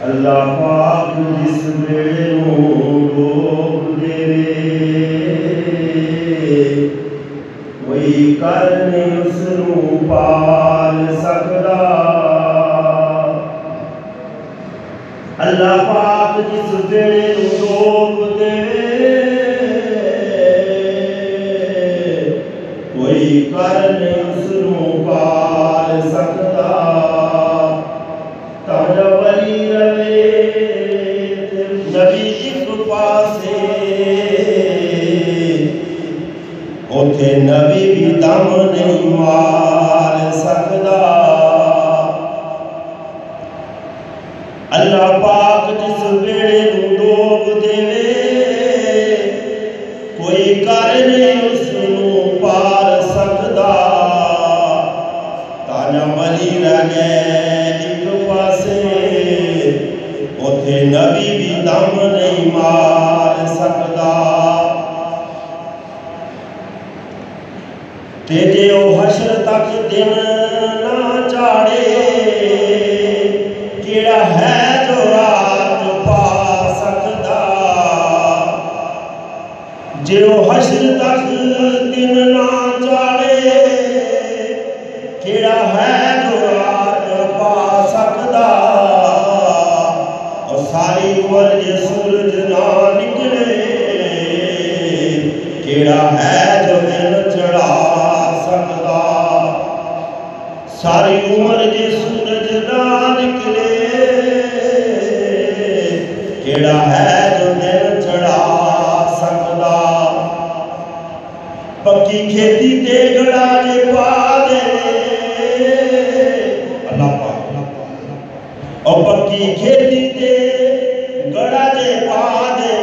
اللہ پاک جس بیڑے نوں ڈوب دے کوئی کر نہیں اس نوں پال سکدا اللہ پاک جس بیڑے نوں ڈوب دے کوئی کر نہیں اس نوں پال سکدا تاں ولی رہے نبی ایک پاسے اوتھے نبی بھی دم نہیں مار سکدا اللہ پاک جس بیڑے نوں ڈوب دے کوئی کر نہیں اس نوں پار سکدا تاں ولی رہ گئے اوتھے نبی بھی دم نہیں مار سکدا تے جے او حشر تک دن نہ چاڑے کیڑا ہے جو رات پا سکدا جے او حشر تک دن نہ چاڑے کیڑا ہے جو رات پا سکدا ساری عمر جے سورج نہ نکلے کیڑا ہے جو دن چڑھا سکدا ساری عمر جے سورج نہ نکلے کیڑا ہے جو دن چڑھا سکدا پکی کھیتی تے گڑا جے پا دے اللہ پاک اور پکی کھیتی تے گڑا جے پا دے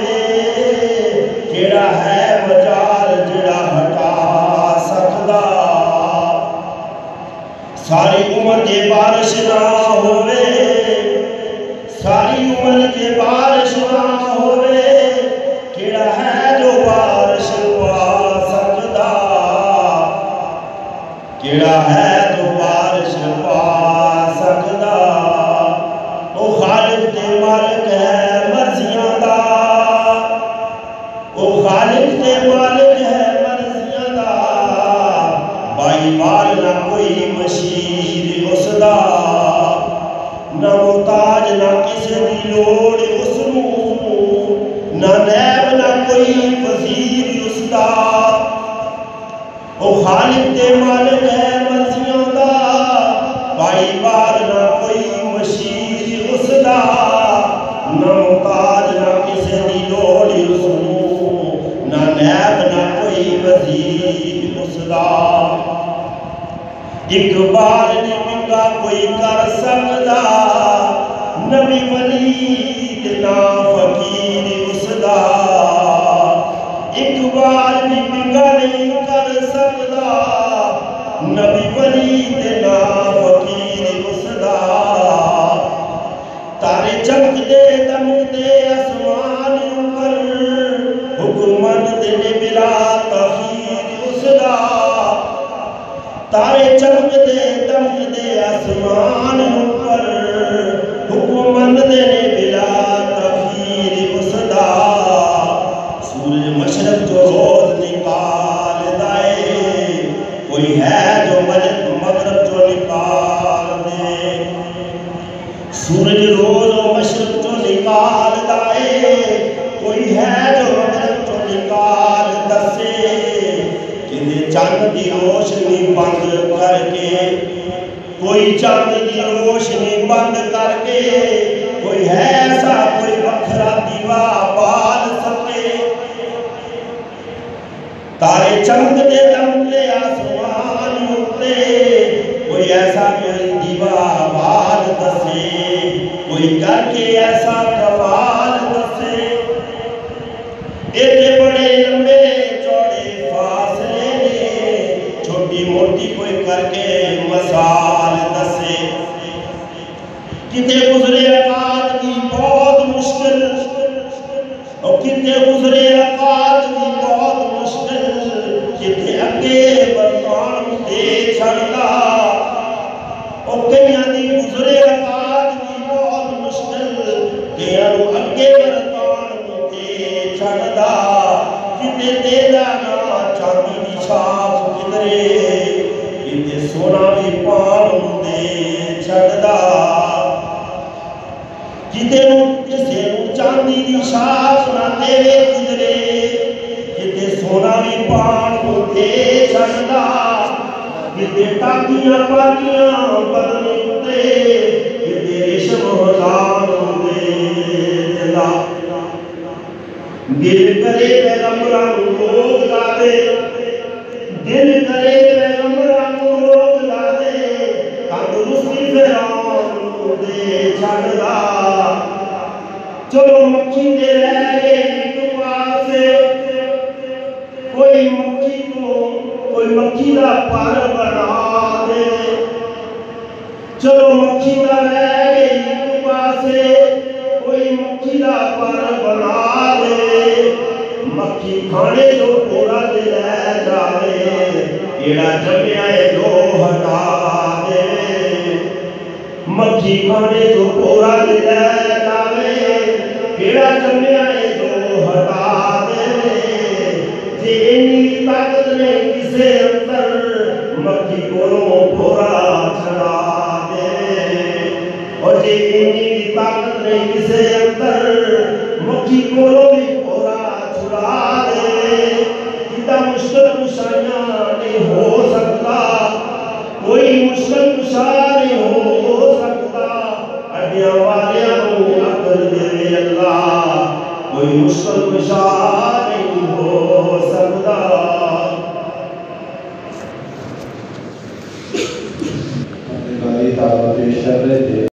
کیڑا ہے مجال جڑا ہٹا سکدا ساری عمر جے بارش نہ ہوئے ساری عمر جے بارش نہ ہوئے کیڑا ہے جو بارش پا سکدا کیڑا ہے جو بارش پا سکدا او خالق تے مالک ہے مرضیاں دا او خالق تے مالک ہے مرضیاں دا بائی مال نہ کوئی مشیر اس دا نہ محتاج نہ کسی دی لوڑ اس نوں نہ نیب نہ کوئی وزیر اس دا او خالق تے مالک ہے مرضیاں دا بائی مال نہ کوئی مشیر اس دا نہ محتاج نہ کسی دی لوڑ اس نوں نہ نیب نہ کوئی وزیر اس دا اقبال نے منگا کوئی کر سکدا نبی ولی نہ فقیر اس دا اقبال نے منگا نہیں کر سکدا نبی ولی نہ فقیر اس دا تارے چمک دے دمک دے اسمان پر حکمت دے بلا تخیر اس دا تارے چمک دے دمک دے اسمان پر حکمت دے بلا تخیر اس دا سورج مشرق جو روز نکال دائے کوئی ہے جو مغرب جو نکال دے سورج روز و مشرق جو نکال دائے کوئی ہے جو مغرب جو نکال دسے کہ چاند دی روشنی بند کر کے کوئی چاند دی روشنی بند کر کے کوئی ہے ایسا کوئی وکھرا دیوا بال سکے تارے چمک دے دمکتے آسمان ہوتے کوئی ایسا کوئی دیوا بال دسے کوئی کر کے ایسا کمال دسے ایتے بڑے لمبے چوڑے فاصلے نے چھوٹی موٹی کوئی کر کے مثال دسے کتے گزرے اوقات کی بہت مشکل اور کتے گزرے اوقات کی بہت مشکل کتے اگے برطان دے چھڑتا اور کئی دی گزرے اوقات کی بہت مشکل دیانو اگے ورتان تے چھڑدا کتے تیرا نا چاندی دی چھاپ کدرے کتے سونا بھی پان دے چھڑدا کتے کسے نو چاندی دی چھاپ نہ دے کدرے کتے سونا بھی پان دے چھڑدا کتے ٹاکیاں پاکیاں بدن تے کتے ریشم ہزار دے دلا دل کرے پیغمبران لوگ دادے دل کرے پیغمبران لوگ دادے تندرستی فرعون دے چھڑدا چلو مکھی دے رہ گئے ایک پاسے کوئی مکھی دا پر بنا دے چلو مکھی دا رہ گئے ایک پاسے کوئی مکھی دا پر بنا دے مکھی کھانے جو پورا دے لے جاوے ایڑا جمعے جو ہٹا دے مکھی کھانے جو پورا دے لے جاوے ایڑا جمعے جو ہٹا دے جے انہی طاقت نے کسے اندر مکھی کو پورا چھڑا دے اور جے انہی طاقت نے کسے اندر مکھی کو بھی پورا چھڑا دے کتا مشکل کشایاں نہیں ہو سکتا کوئی مشکل کشا نہیں ہو سکتا اڈیاں والیاں کو عقل دے اللہ کوئی مشکل کشا نہیں ہو سکتا دعوت شر